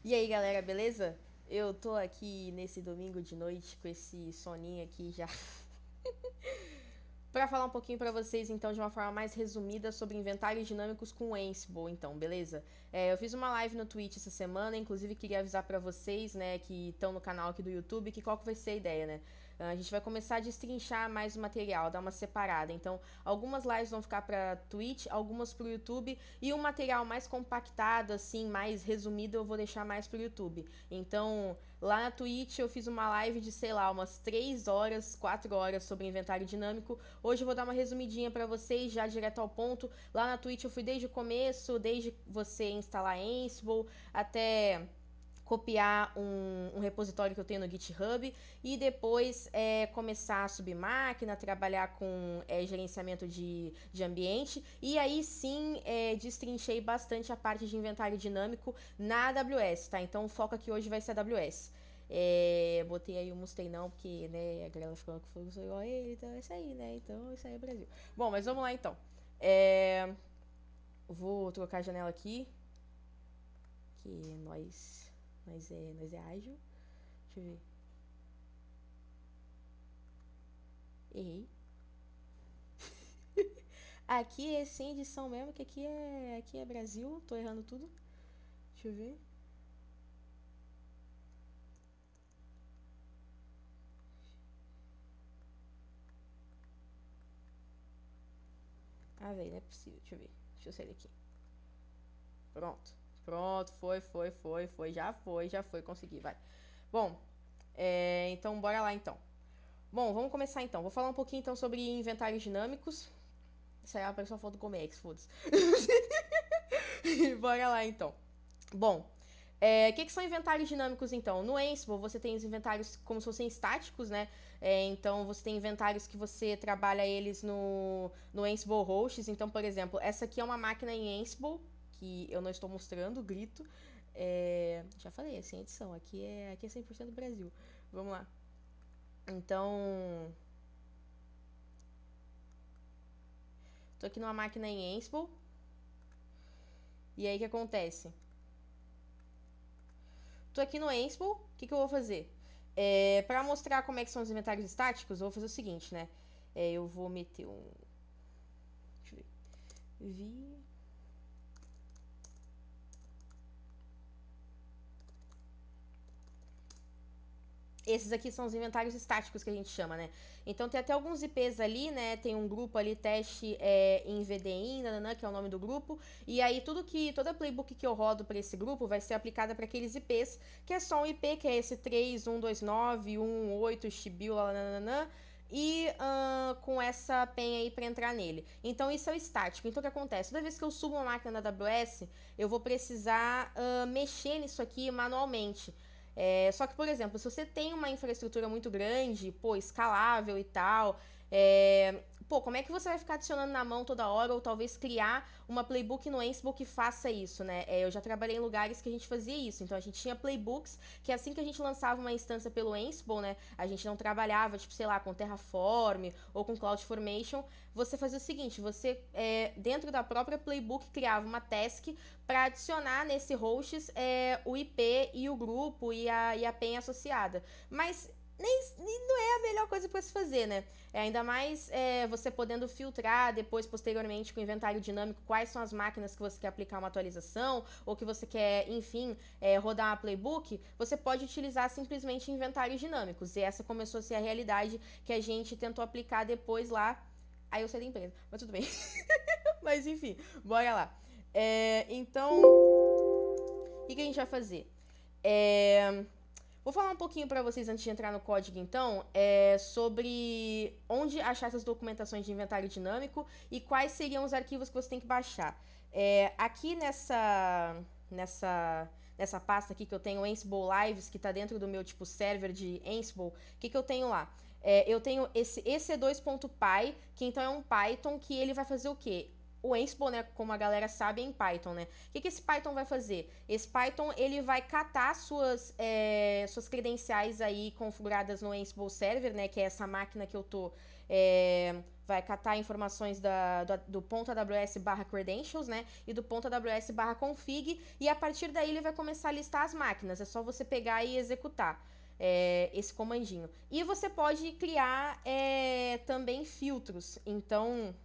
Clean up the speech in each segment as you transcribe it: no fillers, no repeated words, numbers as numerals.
E aí, galera, beleza? Eu tô aqui nesse domingo de noite com esse soninho aqui já para falar um pouquinho para vocês, então, de uma forma mais resumida sobre inventários dinâmicos com Ansible, então, beleza? Eu fiz uma live no Twitch essa semana, inclusive queria avisar para vocês, né, que estão no canal aqui do YouTube, que qual que vai ser a ideia, né? A gente vai começar a destrinchar mais o material, dar uma separada. Então, algumas lives vão ficar para Twitch, algumas para o YouTube e um material mais compactado, assim, mais resumido, eu vou deixar mais para o YouTube. Então, lá na Twitch eu fiz uma live de, sei lá, umas 3 horas, 4 horas sobre inventário dinâmico. Hoje eu vou dar uma resumidinha para vocês, já direto ao ponto. Lá na Twitch eu fui desde o começo, desde você instalar Ansible até copiar um repositório que eu tenho no GitHub e depois começar a subir máquina, trabalhar com gerenciamento de ambiente e aí sim destrinchei bastante a parte de inventário dinâmico na AWS, tá? Então o foco aqui hoje vai ser a AWS. Botei aí o Mustang não, porque, né, a galera falando que foi igual a ele, então é isso aí, né? Então isso aí é Brasil. Bom, mas vamos lá então. Vou trocar a janela aqui, que nós é ágil. Deixa eu ver. Errei. Aqui é sem edição mesmo, que aqui é Brasil. Tô errando tudo. Deixa eu ver. Ah, velho, não é possível. Deixa eu ver. Deixa eu sair daqui. Pronto. Pronto, foi. Já foi. Consegui, vai. Bom, então bora lá então. Bom, vamos começar então. Vou falar um pouquinho então sobre inventários dinâmicos. Isso aí apareceu uma foto do Comex, foda-se. Bora lá então. Bom, o que são inventários dinâmicos, então? No Ansible, você tem os inventários como se fossem estáticos, né? Então, você tem inventários que você trabalha eles no Ansible Hosts. Então, por exemplo, essa aqui é uma máquina em Ansible, que eu não estou mostrando, grito. Já falei, é sem edição. Aqui é 100% Brasil. Vamos lá. Então, tô aqui numa máquina em Ansible. E aí, o que acontece? Tô aqui no Ansible, o que eu vou fazer? Para mostrar como é que são os inventários estáticos, eu vou fazer o seguinte, né? Eu vou meter um... Deixa eu ver. Vi... Esses aqui são os inventários estáticos que a gente chama, né? Então tem até alguns IPs ali, né? Tem um grupo ali, teste em VDIN, nananã, que é o nome do grupo. E aí toda playbook que eu rodo para esse grupo vai ser aplicada para aqueles IPs, que é só um IP, que é esse 3129, 118, Shibil, nananã. E com essa pen aí para entrar nele. Então isso é o estático. Então o que acontece? Toda vez que eu subo uma máquina da AWS, eu vou precisar mexer nisso aqui manualmente. Só que, por exemplo, se você tem uma infraestrutura muito grande, pô, escalável e tal, como é que você vai ficar adicionando na mão toda hora ou talvez criar uma playbook no Ansible que faça isso, né? Eu já trabalhei em lugares que a gente fazia isso, então a gente tinha playbooks que assim que a gente lançava uma instância pelo Ansible, né, a gente não trabalhava, tipo, sei lá, com Terraform ou com CloudFormation, você fazia o seguinte, você, dentro da própria playbook, criava uma task para adicionar nesse hosts o IP e o grupo e a PEN associada. Mas nem não é a melhor coisa para se fazer, né? Ainda mais você podendo filtrar depois, posteriormente, com o inventário dinâmico, quais são as máquinas que você quer aplicar uma atualização ou que você quer, enfim, rodar uma playbook, você pode utilizar simplesmente inventários dinâmicos. E essa começou a ser a realidade que a gente tentou aplicar depois lá. Aí eu saí da empresa, mas tudo bem. Mas enfim, bora lá. Então, o que a gente vai fazer? Vou falar um pouquinho para vocês antes de entrar no código, então, sobre onde achar essas documentações de inventário dinâmico e quais seriam os arquivos que você tem que baixar. Aqui nessa pasta aqui que eu tenho Ansible Lives, que está dentro do meu tipo server de Ansible, o que eu tenho lá? Eu tenho esse ec2.py, que então é um Python que ele vai fazer o quê? O Ansible, né, como a galera sabe, é em Python, né? O que esse Python vai fazer? Esse Python, ele vai catar suas credenciais aí configuradas no Ansible Server, né, que é essa máquina que eu tô vai catar informações do ponto AWS barra credentials, né? E do ponto AWS barra config. E a partir daí ele vai começar a listar as máquinas. É só você pegar e executar esse comandinho. E você pode criar também filtros. Então,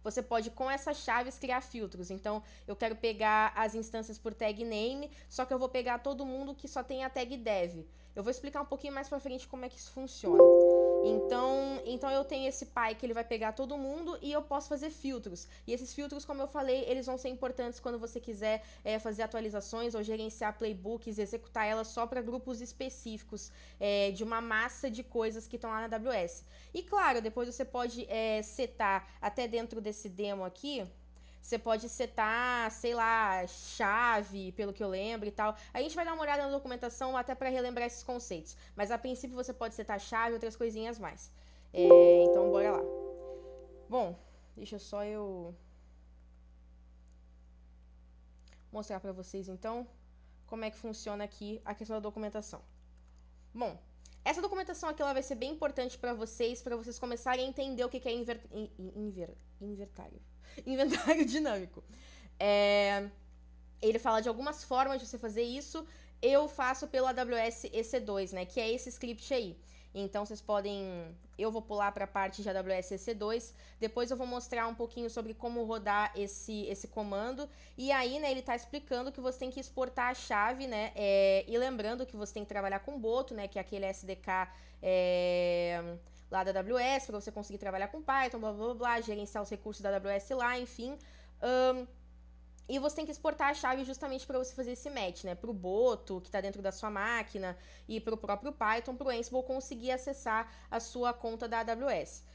você pode, com essas chaves, criar filtros. Então, eu quero pegar as instâncias por tag name, só que eu vou pegar todo mundo que só tem a tag dev. Eu vou explicar um pouquinho mais pra frente como é que isso funciona. Então eu tenho esse pai que ele vai pegar todo mundo e eu posso fazer filtros. E esses filtros, como eu falei, eles vão ser importantes quando você quiser fazer atualizações ou gerenciar playbooks, executar elas só para grupos específicos de uma massa de coisas que estão lá na AWS. E claro, depois você pode setar, até dentro desse demo aqui, você pode setar, sei lá, chave, pelo que eu lembro e tal. A gente vai dar uma olhada na documentação até para relembrar esses conceitos. Mas a princípio você pode setar chave e outras coisinhas mais. Então, bora lá. Bom, deixa só eu mostrar para vocês, então, como é que funciona aqui a questão da documentação. Bom, essa documentação aqui ela vai ser bem importante para vocês começarem a entender o que é inventário dinâmico. Ele fala de algumas formas de você fazer isso. Eu faço pelo AWS EC2, né, que é esse script aí. Então, vocês podem... Eu vou pular para a parte de AWS EC2. Depois eu vou mostrar um pouquinho sobre como rodar esse comando. E aí, né, ele está explicando que você tem que exportar a chave, né? E lembrando que você tem que trabalhar com Boto, né? Que é aquele SDK lá da AWS, para você conseguir trabalhar com Python, blá, blá, blá, blá, gerenciar os recursos da AWS lá, enfim. E você tem que exportar a chave justamente para você fazer esse match, né? Para o Boto, que está dentro da sua máquina, e para o próprio Python, para o Ansible conseguir acessar a sua conta da AWS.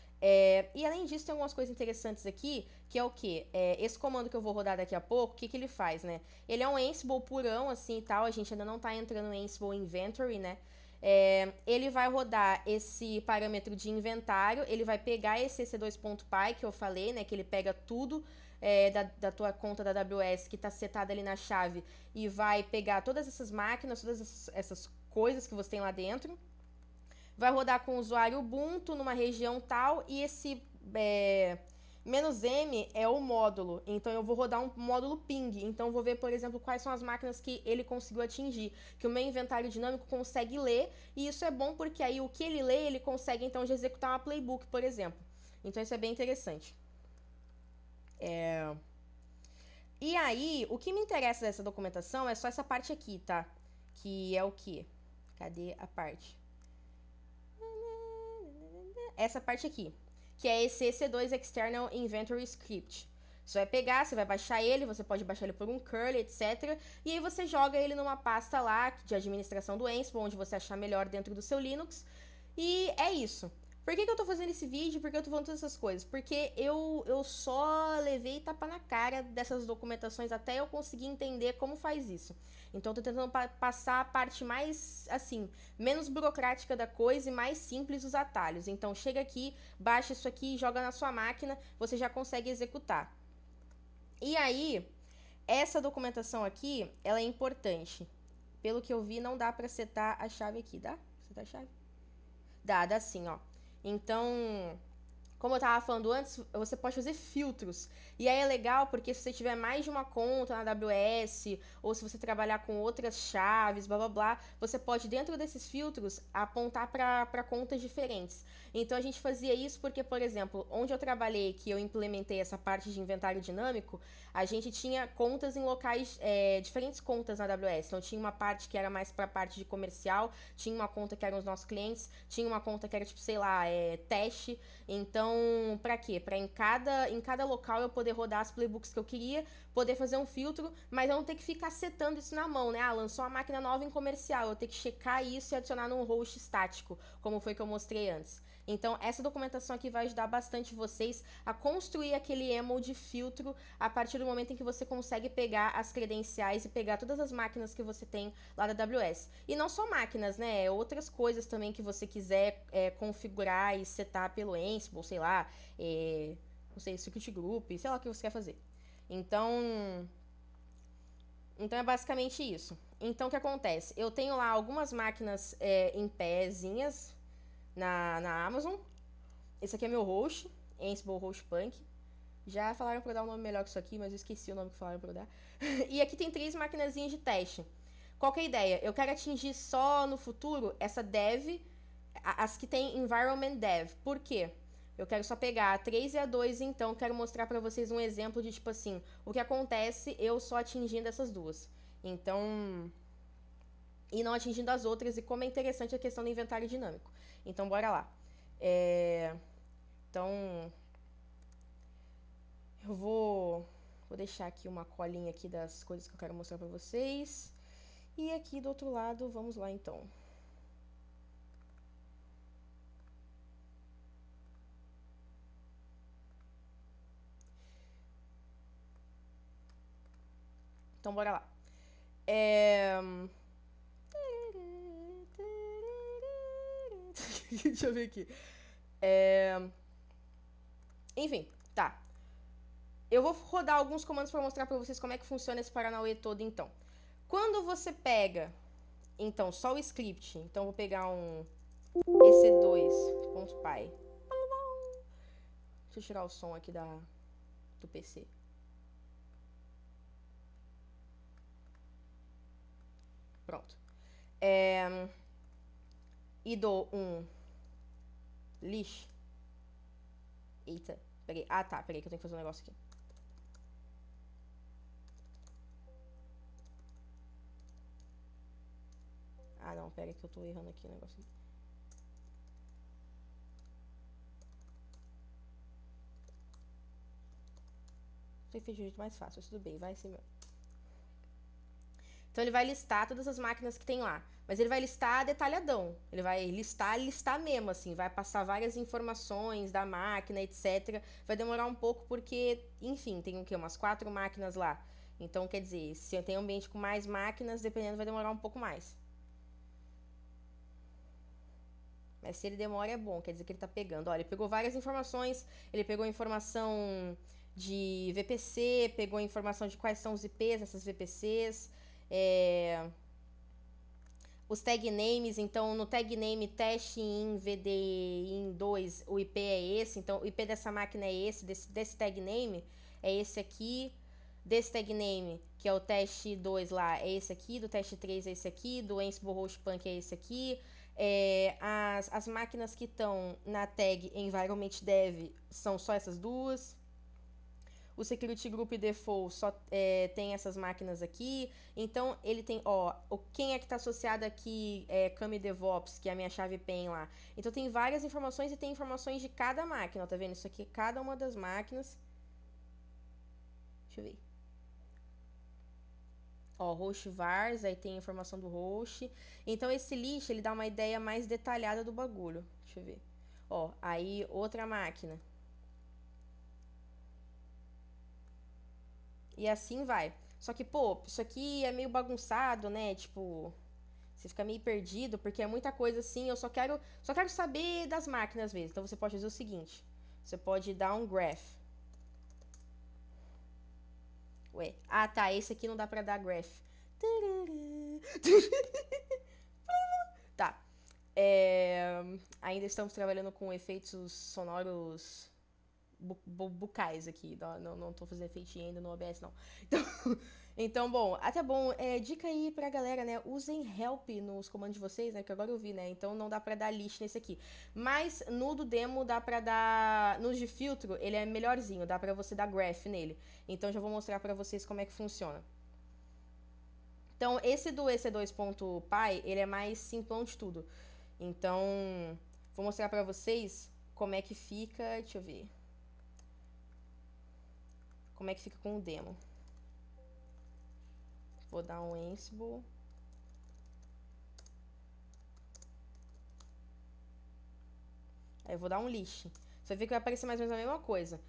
E além disso, tem algumas coisas interessantes aqui, que é o quê? Esse comando que eu vou rodar daqui a pouco, o que ele faz, né? Ele é um Ansible purão, assim, e tal, a gente ainda não está entrando no Ansible Inventory, né? Ele vai rodar esse parâmetro de inventário, ele vai pegar esse ec2.py que eu falei, né? Que ele pega tudo da tua conta da AWS que está setada ali na chave e vai pegar todas essas máquinas, todas essas coisas que você tem lá dentro. Vai rodar com o usuário Ubuntu numa região tal e esse "-m" é o módulo. Então eu vou rodar um módulo ping. Então eu vou ver, por exemplo, quais são as máquinas que ele conseguiu atingir, que o meu inventário dinâmico consegue ler, e isso é bom porque aí o que ele lê, ele consegue então já executar uma playbook, por exemplo. Então isso é bem interessante. E aí, o que me interessa dessa documentação é só essa parte aqui, tá? Que é o quê? Cadê a parte? Essa parte aqui, que é esse EC2 External Inventory Script. Você vai pegar, você vai baixar ele, você pode baixar ele por um curl, etc. E aí você joga ele numa pasta lá de administração do Ansible, onde você achar melhor dentro do seu Linux. E é isso. Por que eu tô fazendo esse vídeo? Por que eu tô falando todas essas coisas? Porque eu só levei tapa na cara dessas documentações até eu conseguir entender como faz isso. Então eu tô tentando passar a parte mais, assim, menos burocrática da coisa e mais simples os atalhos. Então chega aqui, baixa isso aqui, joga na sua máquina, você já consegue executar. E aí, essa documentação aqui, ela é importante. Pelo que eu vi, não dá pra setar a chave aqui, dá? Setar a chave? Dá sim, ó. Então, como eu tava falando antes, você pode fazer filtros. E aí é legal porque se você tiver mais de uma conta na AWS, ou se você trabalhar com outras chaves, blá blá blá, você pode, dentro desses filtros, apontar para contas diferentes. Então a gente fazia isso porque, por exemplo, onde eu trabalhei, que eu implementei essa parte de inventário dinâmico, a gente tinha contas em locais, diferentes contas na AWS. Então tinha uma parte que era mais para a parte de comercial, tinha uma conta que eram os nossos clientes, tinha uma conta que era tipo, sei lá, teste. Então, para quê? Para em cada local eu poder rodar as playbooks que eu queria, poder fazer um filtro, mas eu não ter que ficar setando isso na mão, né? Ah, lançou uma máquina nova em comercial, eu ter que checar isso e adicionar num host estático, como foi que eu mostrei antes. Então, essa documentação aqui vai ajudar bastante vocês a construir aquele YAML de filtro a partir do momento em que você consegue pegar as credenciais e pegar todas as máquinas que você tem lá da AWS. E não só máquinas, né? Outras coisas também que você quiser configurar e setar pelo Ansible, sei lá, não sei, Circuit Group, sei lá o que você quer fazer. Então é basicamente isso. Então, o que acontece? Eu tenho lá algumas máquinas em pezinhas na Amazon. Esse aqui é meu host. Ansible Host Punk. Já falaram pra eu dar um nome melhor que isso aqui, mas eu esqueci o nome que falaram pra eu dar. E aqui tem 3 maquinazinhas de teste. Qual que é a ideia? Eu quero atingir só no futuro essa dev, as que tem environment dev. Por quê? Eu quero só pegar a 3 e a 2, então quero mostrar pra vocês um exemplo de, tipo assim, o que acontece eu só atingindo essas duas. Então, e não atingindo as outras, e como é interessante a questão do inventário dinâmico. Então, bora lá. Então, eu vou deixar aqui uma colinha aqui das coisas que eu quero mostrar pra vocês. E aqui do outro lado, vamos lá então. Então, bora lá. Deixa eu ver aqui. Enfim, tá. Eu vou rodar alguns comandos para mostrar para vocês como é que funciona esse Paranauê todo, então. Quando você pega, então, só o script. Então, eu vou pegar um ec2.py. Deixa eu tirar o som aqui do PC. Pronto. E dou um lixo. Eita, peguei. Ah, tá, peguei que eu tenho que fazer um negócio aqui. Ah, não, pera que eu tô errando aqui o negócio aqui. Tem feito de jeito mais fácil, mas tudo bem, vai ser meu. Então ele vai listar todas as máquinas que tem lá. Mas ele vai listar detalhadão. Ele vai listar mesmo, assim. Vai passar várias informações da máquina, etc. Vai demorar um pouco porque, enfim, tem o quê? Umas 4 máquinas lá. Então, quer dizer, se eu tenho um ambiente com mais máquinas, dependendo, vai demorar um pouco mais. Mas se ele demora é bom, quer dizer que ele tá pegando. Olha, ele pegou várias informações. Ele pegou informação de VPC, pegou informação de quais são os IPs nessas VPCs. Os tag names, então no tag name teste in VDIN 2, o IP é esse, então o IP dessa máquina é esse, desse tag name é esse aqui, desse tag name, que é o teste 2 lá, é esse aqui, do teste 3 é esse aqui, do Ansible Host Punk é esse aqui. As máquinas que estão na tag environment dev são só essas duas. O Security Group Default só tem essas máquinas aqui. Então, ele tem, quem é que está associado aqui, Kami DevOps, que é a minha chave PEN lá. Então, tem várias informações e tem informações de cada máquina, tá vendo? Isso aqui é cada uma das máquinas. Deixa eu ver. Host vars, aí tem a informação do host. Então, esse lixo, ele dá uma ideia mais detalhada do bagulho. Deixa eu ver. Aí outra máquina. E assim vai. Só que, pô, isso aqui é meio bagunçado, né? Tipo, você fica meio perdido, porque é muita coisa assim. Eu só quero saber das máquinas mesmo. Então, você pode fazer o seguinte. Você pode dar um graph. Ué. Ah, tá. Esse aqui não dá pra dar graph. Tá. Ainda estamos trabalhando com efeitos sonoros bucais aqui. Não tô fazendo efeitinho ainda no OBS, não. Então, bom, até bom, dica aí pra galera, né? Usem help nos comandos de vocês, né? Que agora eu vi, né? Então não dá pra dar list nesse aqui. Mas no do demo dá pra dar. No de filtro, ele é melhorzinho, dá pra você dar graph nele. Então já vou mostrar pra vocês como é que funciona. Então, esse do ec2.py, ele é mais simplão de tudo. Então, vou mostrar pra vocês como é que fica. Deixa eu ver. Como é que fica com o demo. Vou dar um Ansible. Aí eu vou dar um list. Você vai ver que vai aparecer mais ou menos a mesma coisa.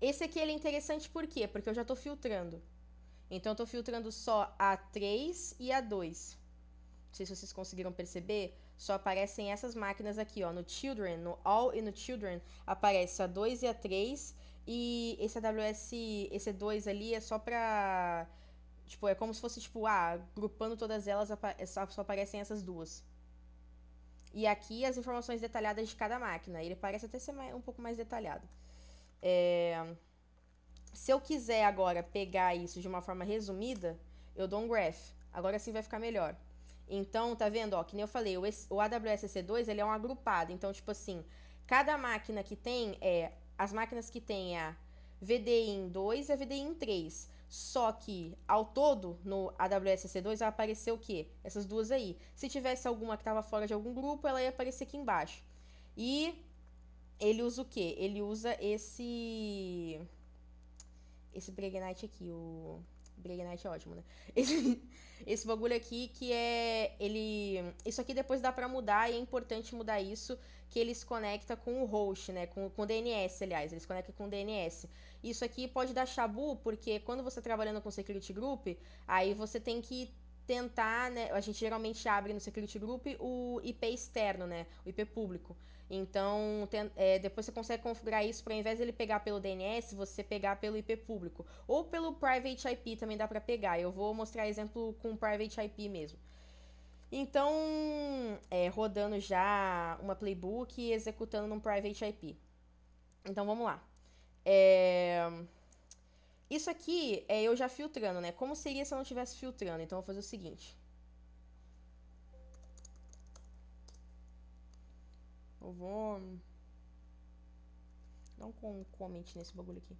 Esse aqui ele é interessante por quê? Porque eu já tô filtrando. Então eu tô filtrando só a 3 e a 2. Não sei se vocês conseguiram perceber. Só aparecem essas máquinas aqui, ó. No Children, no All e no Children, aparece a 2 e a 3. E esse AWS, esse 2 ali é só pra... Tipo, é como se fosse, tipo, agrupando todas elas, só aparecem essas duas. E aqui as informações detalhadas de cada máquina. Ele parece até ser um pouco mais detalhado. É, se eu quiser agora pegar isso de uma forma resumida, eu dou um graph. Agora sim vai ficar melhor. Então, tá vendo? Ó, que nem eu falei, o AWS EC2, ele é um agrupado. Então, tipo assim, cada máquina que tem as máquinas que tem a VDI em 2 e a VDI em 3. Só que, ao todo, no AWS EC2 vai aparecer o quê? Essas duas aí. Se tivesse alguma que estava fora de algum grupo, ela ia aparecer aqui embaixo. E ele usa o quê? Ele usa esse Bregnite aqui, o Bregnite é ótimo, né? Esse bagulho aqui que é isso aqui depois dá pra mudar e é importante mudar isso, que ele se conecta com o host, né? Com o DNS, aliás, ele se conecta com o DNS. Isso aqui pode dar chabu, porque quando você tá trabalhando com Security Group, aí você tem que tentar, né? A gente geralmente abre no Security Group o IP externo, né? O IP público. Então, depois você consegue configurar isso para, ao invés dele pegar pelo DNS, você pegar pelo IP público. Ou pelo Private IP também dá para pegar. Eu vou mostrar exemplo com Private IP mesmo. Então, rodando já uma playbook e executando num Private IP. Então, vamos lá. Isso aqui é eu já filtrando, né? Como seria se eu não estivesse filtrando? Então, eu vou fazer o seguinte. Eu vou dar um comment nesse bagulho aqui.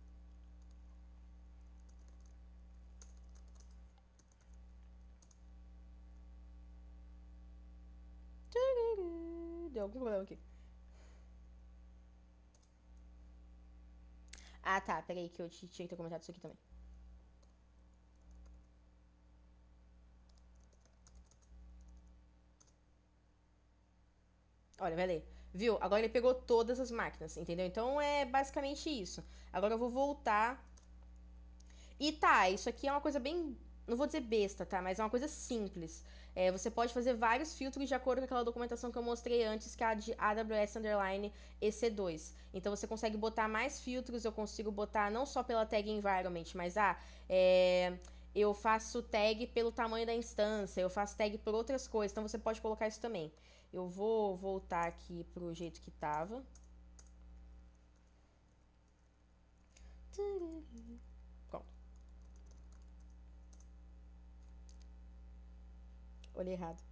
Deu algum problema aqui. Ah, tá. Peraí que eu tinha que ter comentado isso aqui também. Olha, vai ler. Viu? Agora ele pegou todas as máquinas, entendeu? Então é basicamente isso. Agora eu vou voltar. E tá, isso aqui é uma coisa bem. Não vou dizer besta, tá? Mas é uma coisa simples. Você pode fazer vários filtros de acordo com aquela documentação que eu mostrei antes, que é a de AWS Underline EC2. Então você consegue botar mais filtros, eu consigo botar não só pela tag environment, mas eu faço tag pelo tamanho da instância, eu faço tag por outras coisas. Então você pode colocar isso também. Eu vou voltar aqui pro jeito que tava. Pronto. Olhei errado.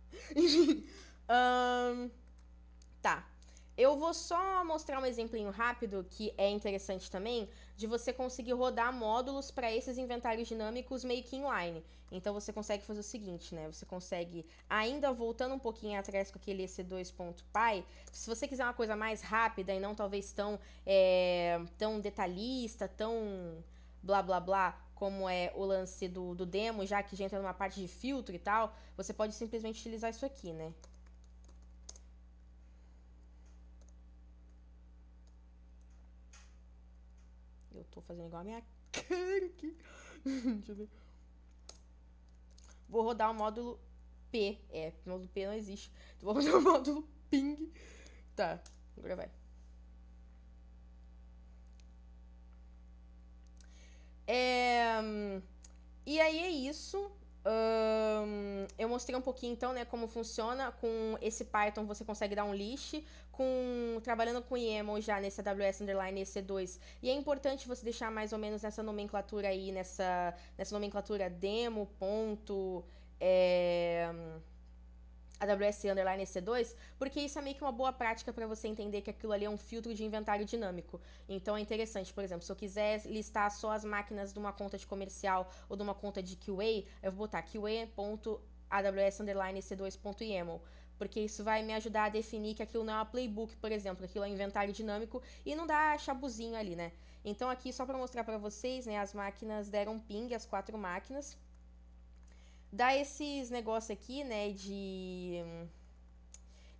Tá. Eu vou só mostrar um exemplinho rápido que é interessante também, de você conseguir rodar módulos para esses inventários dinâmicos meio que inline. Então você consegue fazer o seguinte, né? Você consegue, ainda voltando um pouquinho atrás com aquele EC2.py, se você quiser uma coisa mais rápida e não talvez tão detalhista, tão blá blá blá, como é o lance do demo, já que já entra numa parte de filtro e tal, você pode simplesmente utilizar isso aqui, né? Eu tô fazendo igual a minha cara aqui. Deixa eu ver. Vou rodar o módulo P. O módulo P não existe. Então, vou rodar o módulo ping. Tá, agora vai. E aí é isso. Eu mostrei um pouquinho então, né, como funciona. Com esse Python você consegue dar um list, trabalhando com YAML já nesse AWS Underline EC2. E é importante você deixar mais ou menos nessa nomenclatura aí, nessa nomenclatura demo, ponto, AWS Underline EC2, porque isso é meio que uma boa prática para você entender que aquilo ali é um filtro de inventário dinâmico. Então é interessante, por exemplo, se eu quiser listar só as máquinas de uma conta de comercial ou de uma conta de QA, eu vou botar QA.aws underline EC2.yaml, porque isso vai me ajudar a definir que aquilo não é uma playbook, por exemplo, aquilo é um inventário dinâmico e não dá chabuzinho ali, né? Então aqui só para mostrar para vocês, né, as máquinas deram ping, as 4 máquinas. Dá esses negócios aqui, né, de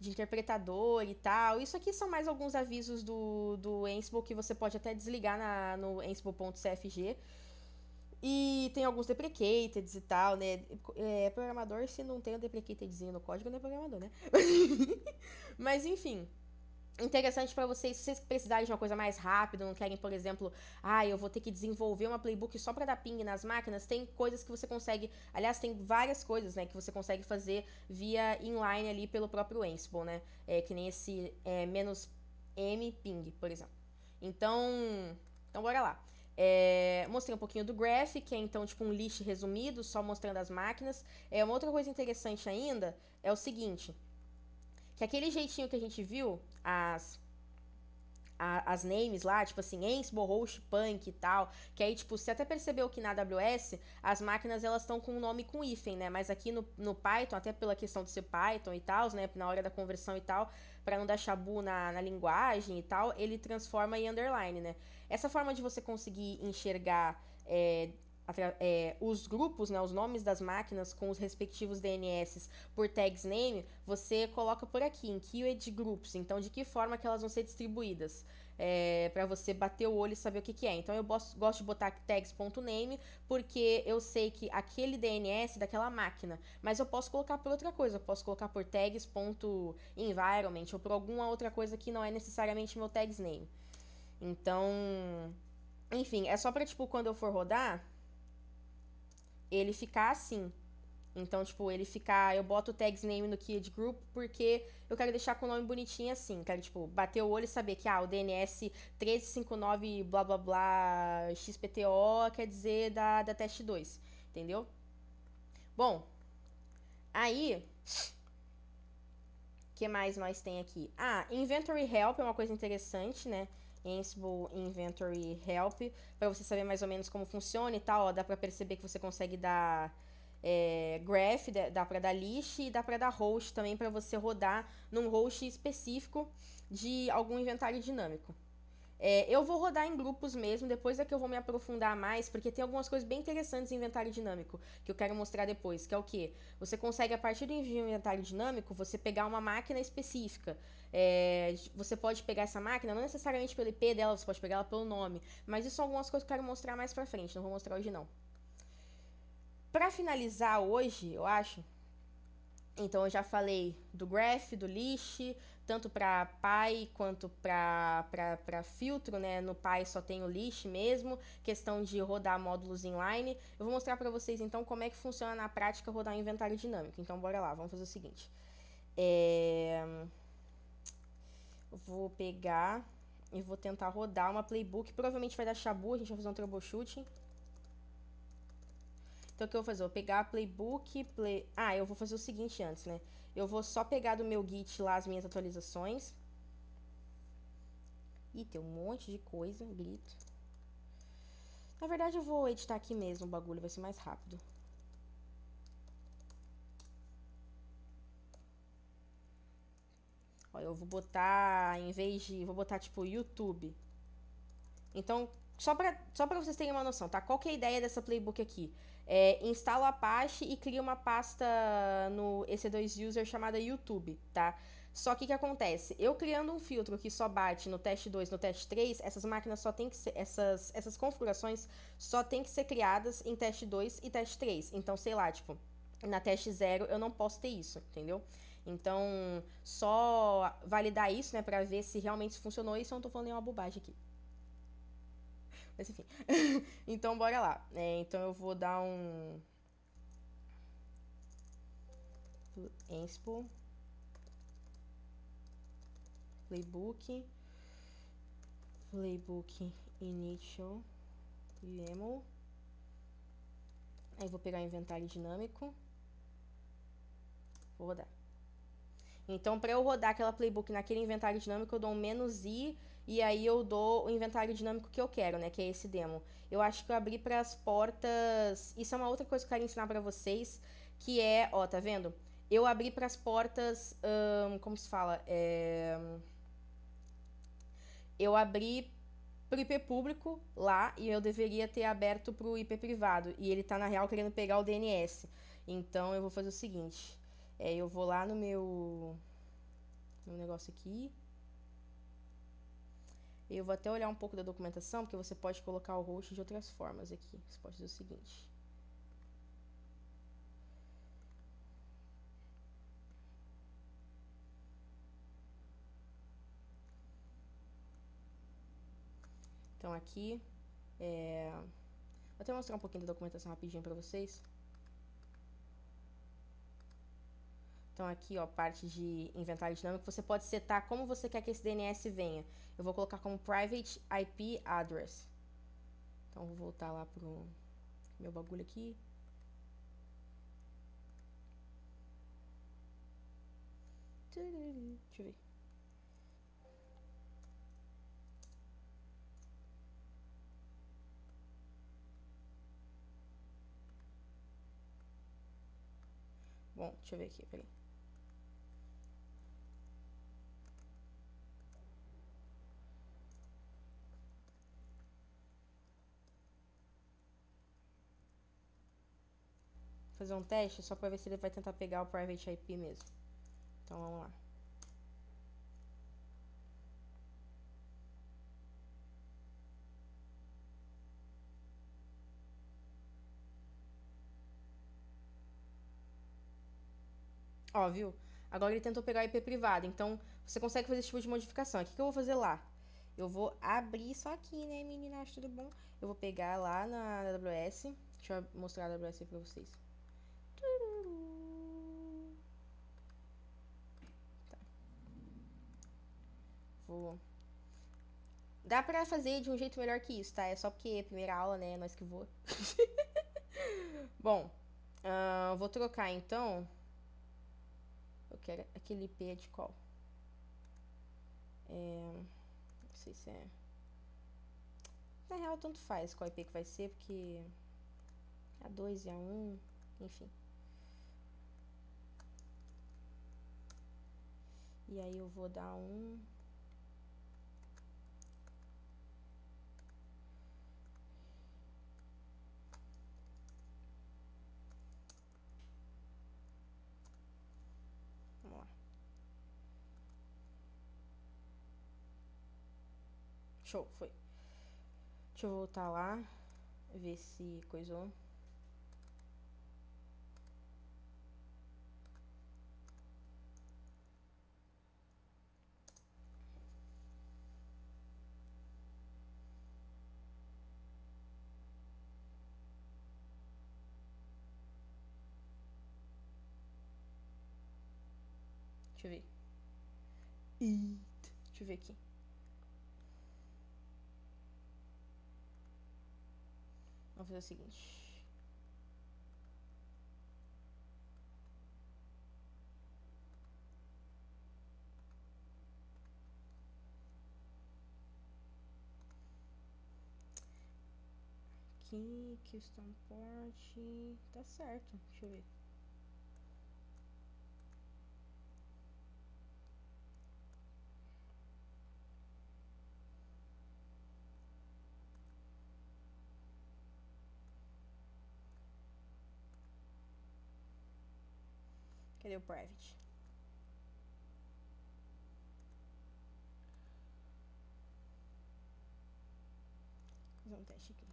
interpretador e tal. Isso aqui são mais alguns avisos do Ansible que você pode até desligar no Ansible.cfg. E tem alguns deprecateds e tal, né? Programador, se não tem um deprecatedzinho no código, não é programador, né? Mas enfim. interessante para vocês, se vocês precisarem de uma coisa mais rápida, não querem, por exemplo, eu vou ter que desenvolver uma playbook só para dar ping nas máquinas, tem coisas que você consegue, aliás, tem várias coisas, né, que você consegue fazer via inline ali pelo próprio Ansible, né, que nem esse -m ping, por exemplo. Então bora lá. Mostrei um pouquinho do graph, que é então tipo um list resumido, só mostrando as máquinas. Uma outra coisa interessante ainda é o seguinte, que aquele jeitinho que a gente viu, as names lá, tipo assim, Ansible, Host, Punk e tal, que aí, tipo, você até percebeu que na AWS, as máquinas, elas estão com um nome com hífen, né, mas aqui no Python, até pela questão de ser Python e tal, né, na hora da conversão e tal, para não dar chabu na linguagem e tal, ele transforma em underline, né. Essa forma de você conseguir enxergar os grupos, né, os nomes das máquinas com os respectivos DNS por tags name, você coloca por aqui, em keyword groups, então de que forma que elas vão ser distribuídas, para você bater o olho e saber o que é. Então eu gosto de botar tags.name, porque eu sei que aquele DNS daquela máquina, mas eu posso colocar por outra coisa, eu posso colocar por tags.environment ou por alguma outra coisa que não é necessariamente meu tags name. Então, enfim, é só pra, tipo, quando eu for rodar, ele ficar assim. Então, tipo, ele ficar... Eu boto o tags name no keyword group porque eu quero deixar com o nome bonitinho assim. Quero, tipo, bater o olho e saber que, o DNS 1359 blá blá blá XPTO quer dizer da teste 2. Entendeu? Bom, aí... O que mais nós tem aqui? Inventory Help é uma coisa interessante, né? Ansible Inventory Help, para você saber mais ou menos como funciona e tal. Dá para perceber que você consegue dar graph, dá para dar list e dá para dar host também, para você rodar num host específico de algum inventário dinâmico. Eu vou rodar em grupos mesmo, depois é que eu vou me aprofundar mais, porque tem algumas coisas bem interessantes em inventário dinâmico, que eu quero mostrar depois, que é o quê? Você consegue, a partir do inventário dinâmico, você pegar uma máquina específica. Você pode pegar essa máquina, não necessariamente pelo IP dela, você pode pegar ela pelo nome, mas isso são algumas coisas que eu quero mostrar mais pra frente, não vou mostrar hoje não. Pra finalizar hoje, eu acho, então eu já falei do graph, do list, tanto para Py quanto para filtro, né? No Py só tem o list mesmo, questão de rodar módulos inline. Eu vou mostrar para vocês então como é que funciona na prática rodar um inventário dinâmico. Então bora lá, vamos fazer o seguinte. Vou pegar e vou tentar rodar uma playbook. Provavelmente vai dar chabu, a gente vai fazer um troubleshooting. Então o que eu vou fazer? Eu vou pegar a playbook, eu vou fazer o seguinte antes, né? Eu vou só pegar do meu Git lá as minhas atualizações. Ih, tem um monte de coisa, grito. Na verdade eu vou editar aqui mesmo o bagulho, vai ser mais rápido. Ó, eu vou botar, vou botar tipo YouTube. Então, só pra vocês terem uma noção, tá? Qual que é a ideia dessa playbook aqui? Instala o Apache e cria uma pasta no EC2 User chamada YouTube, tá? Só que o que acontece? Eu criando um filtro que só bate no teste 2, no teste 3, essas máquinas só tem que ser, essas configurações só tem que ser criadas em teste 2 e teste 3. Então, sei lá, tipo, na teste 0 eu não posso ter isso, entendeu? Então, só validar isso, né, pra ver se realmente funcionou. Isso eu não tô falando nenhuma bobagem aqui. Mas enfim. Então, bora lá. Então, eu vou dar um... Ansible. Playbook. Playbook initial. YAML. Aí, vou pegar o inventário dinâmico. Vou rodar. Então, para eu rodar aquela playbook naquele inventário dinâmico, eu dou um "-i", e aí eu dou o inventário dinâmico que eu quero, né? Que é esse demo. Eu acho que eu abri para as portas... Isso é uma outra coisa que eu quero ensinar para vocês, que é... Ó, tá vendo? Eu abri para as portas... como se fala? Eu abri pro IP público lá, e eu deveria ter aberto pro IP privado. E ele tá, na real, querendo pegar o DNS. Então, eu vou fazer o seguinte. Eu vou lá no meu negócio aqui. Eu vou até olhar um pouco da documentação, porque você pode colocar o host de outras formas aqui. Você pode fazer o seguinte. Então aqui, vou até mostrar um pouquinho da documentação rapidinho pra vocês. Então aqui, ó, parte de inventário dinâmico, você pode setar como você quer que esse DNS venha. Eu vou colocar como Private IP Address. Então vou voltar lá pro meu bagulho aqui. Deixa eu ver. Bom, deixa eu ver aqui, peraí. Fazer um teste só pra ver se ele vai tentar pegar o Private IP mesmo. Então vamos lá. Ó, viu? Agora ele tentou pegar o IP privado, então você consegue fazer esse tipo de modificação. O que eu vou fazer lá? Eu vou abrir isso aqui, né, meninas? Tudo bom? Eu vou pegar lá na AWS. Deixa eu mostrar a AWS pra vocês. Tá. Vou... Dá pra fazer de um jeito melhor que isso, tá? É só porque é a primeira aula, né? Nós que voa. Bom, vou trocar então. Eu quero aquele IP de qual? Não sei se é. Na real, tanto faz qual IP que vai ser, porque A2 e A1, enfim. E aí eu vou dar um. Vamos lá. Show, foi. Deixa eu voltar lá, ver se coisou. Deixa eu ver. Deixa eu ver aqui. Vamos fazer o seguinte. Aqui, questão porte. Tá certo. Deixa eu ver. Cadê o private? Vou fazer um teste aqui.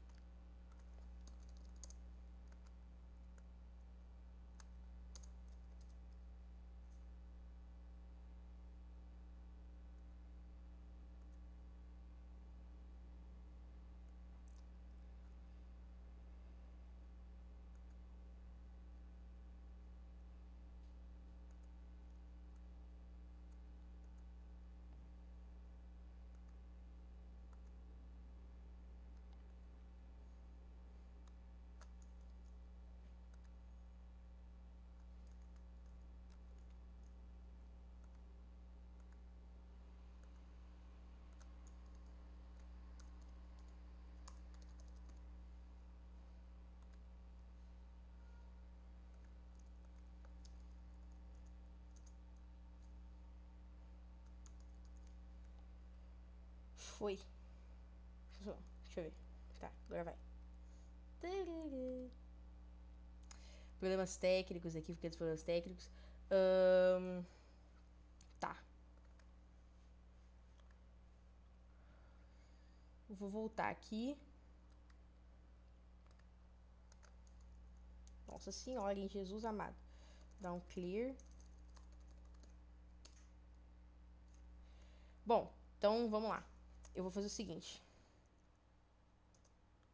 Foi. Deixa eu ver. Tá, agora vai. Problemas técnicos aqui, porque problemas técnicos. Tá. Eu vou voltar aqui. Nossa senhora, em Jesus amado. Dá um clear. Bom, então vamos lá. Eu vou fazer o seguinte.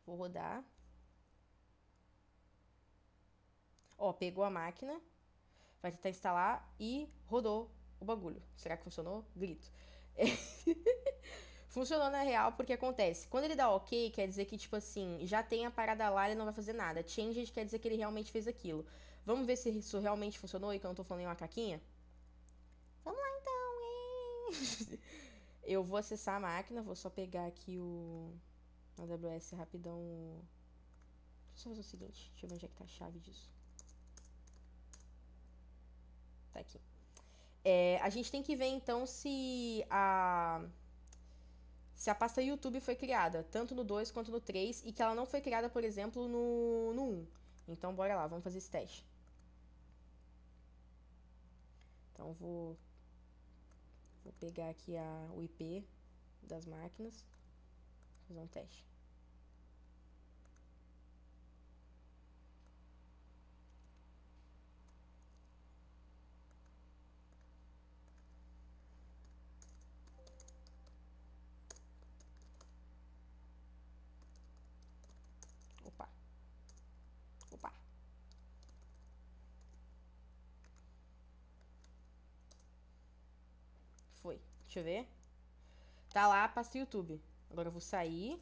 Vou rodar. Ó, pegou a máquina. Vai tentar instalar e rodou o bagulho. Será que funcionou? Grito. Funcionou na real porque acontece. Quando ele dá ok, quer dizer que, tipo assim, já tem a parada lá e ele não vai fazer nada. Changed quer dizer que ele realmente fez aquilo. Vamos ver se isso realmente funcionou e que eu não tô falando em uma caquinha? Vamos lá então, hein? Eu vou acessar a máquina, vou só pegar aqui o AWS rapidão. Deixa eu só fazer o seguinte, deixa eu ver onde é que tá a chave disso. Tá aqui. A gente tem que ver então se a pasta YouTube foi criada, tanto no 2 quanto no 3, e que ela não foi criada, por exemplo, no 1. Então, bora lá, vamos fazer esse teste. Então, vou pegar aqui o IP das máquinas, fazer um teste. Opa. Opa. Foi. Deixa eu ver. Tá lá a pasta YouTube. Agora eu vou sair.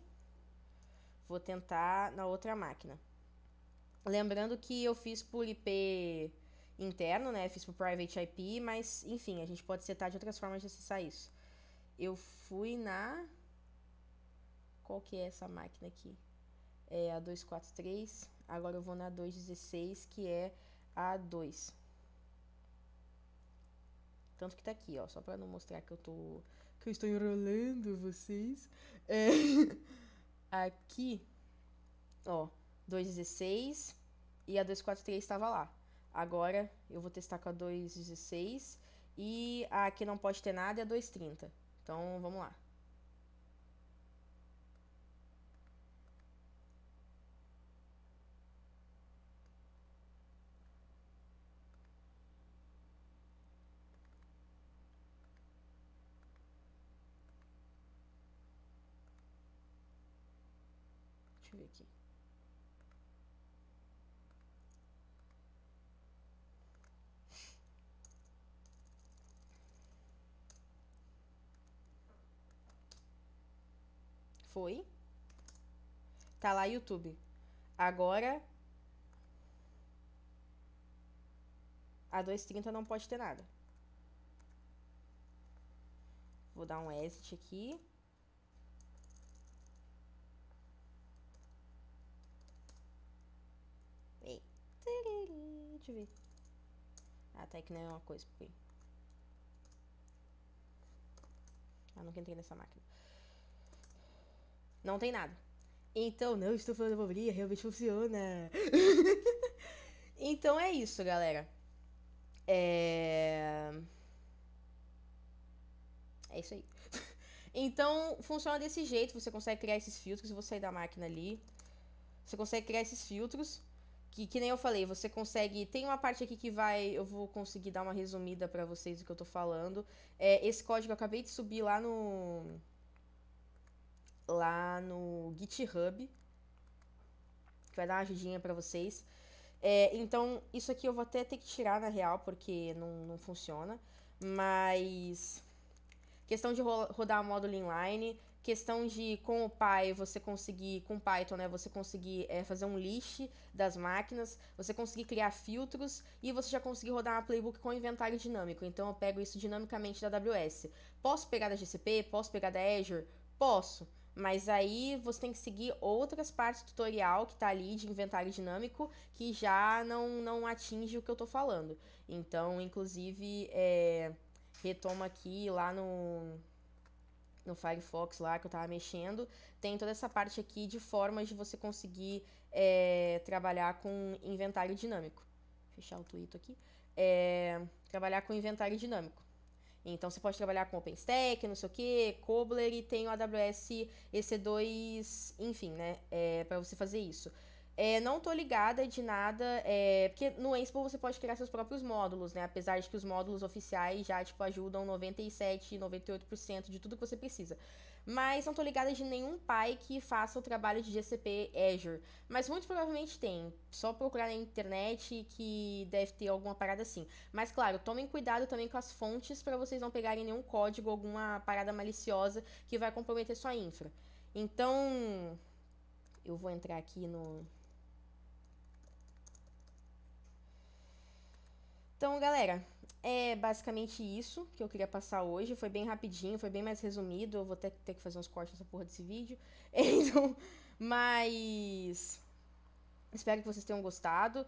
Vou tentar na outra máquina. Lembrando que eu fiz por IP interno, né? Fiz por Private IP, mas enfim, a gente pode setar de outras formas de acessar isso. Eu fui na... Qual que é essa máquina aqui? É a 243. Agora eu vou na 216, que é a 2. Tanto que tá aqui, ó. Só pra não mostrar que eu estou enrolando vocês. Aqui, ó. 216 e a 243 estava lá. Agora eu vou testar com a 216 e a que não pode ter nada é a 230. Então vamos lá. Deixa eu ver aqui. Foi. Tá lá YouTube. Agora a 230 não pode ter nada. Vou dar um exit aqui. Deixa eu ver. Ah, tá, que não é uma coisa. Ah, nunca entrei nessa máquina. Não tem nada. Então, não estou falando abobrinha, realmente funciona. Então é isso, galera. É isso aí. Então, funciona desse jeito. Você consegue criar esses filtros. Eu vou sair da máquina ali. Você consegue criar esses filtros. Que nem eu falei, você consegue... Tem uma parte aqui que vai... Eu vou conseguir dar uma resumida pra vocês do que eu tô falando. Esse código eu acabei de subir lá no GitHub. Que vai dar uma ajudinha pra vocês. Então, isso aqui eu vou até ter que tirar na real, porque não funciona. Mas... Questão de rodar módulo inline, questão de, com o Py, você conseguir, com Python, né, você conseguir fazer um list das máquinas, você conseguir criar filtros e você já conseguir rodar uma playbook com inventário dinâmico. Então eu pego isso dinamicamente da AWS. Posso pegar da GCP? Posso pegar da Azure? Posso. Mas aí você tem que seguir outras partes do tutorial que tá ali de inventário dinâmico que já não atinge o que eu tô falando. Então, inclusive, retoma aqui lá no Firefox lá que eu tava mexendo, tem toda essa parte aqui de formas de você conseguir trabalhar com inventário dinâmico. Vou fechar o tweet aqui. Trabalhar com inventário dinâmico. Então você pode trabalhar com OpenStack, não sei o que, Cobbler e tem o AWS EC2, enfim, né? Para você fazer isso. Não tô ligada de nada, porque no Ansible você pode criar seus próprios módulos, né? Apesar de que os módulos oficiais já, tipo, ajudam 97, 98% de tudo que você precisa. Mas não tô ligada de nenhum pai que faça o trabalho de GCP Azure. Mas muito provavelmente tem. Só procurar na internet que deve ter alguma parada assim. Mas claro, tomem cuidado também com as fontes para vocês não pegarem nenhum código, alguma parada maliciosa que vai comprometer sua infra. Então, eu vou entrar aqui no. Então, galera, é basicamente isso que eu queria passar hoje. Foi bem rapidinho, foi bem mais resumido. Eu vou ter que fazer uns cortes nessa porra desse vídeo. Então, mas. Espero que vocês tenham gostado.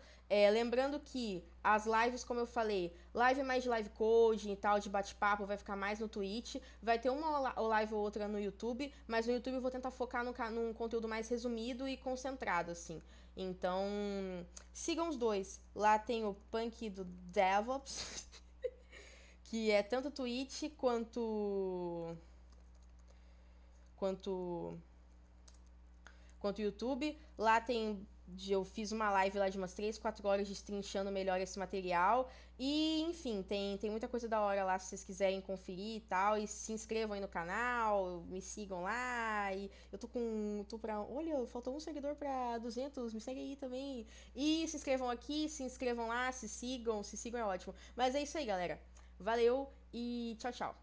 Lembrando que as lives, como eu falei, live mais de live coding e tal, de bate-papo, vai ficar mais no Twitch. Vai ter uma live ou outra no YouTube, mas no YouTube eu vou tentar focar num conteúdo mais resumido e concentrado, assim. Então, sigam os dois. Lá tem o Punk do DevOps, que é tanto Twitch quanto YouTube. Lá tem. Eu fiz uma live lá de umas 3, 4 horas destrinchando melhor esse material. E, enfim, tem muita coisa da hora lá se vocês quiserem conferir e tal. E se inscrevam aí no canal, me sigam lá. E eu tô pra. Olha, faltou um seguidor pra 200, me segue aí também. E se inscrevam aqui, se inscrevam lá, se sigam é ótimo. Mas é isso aí, galera. Valeu e tchau, tchau.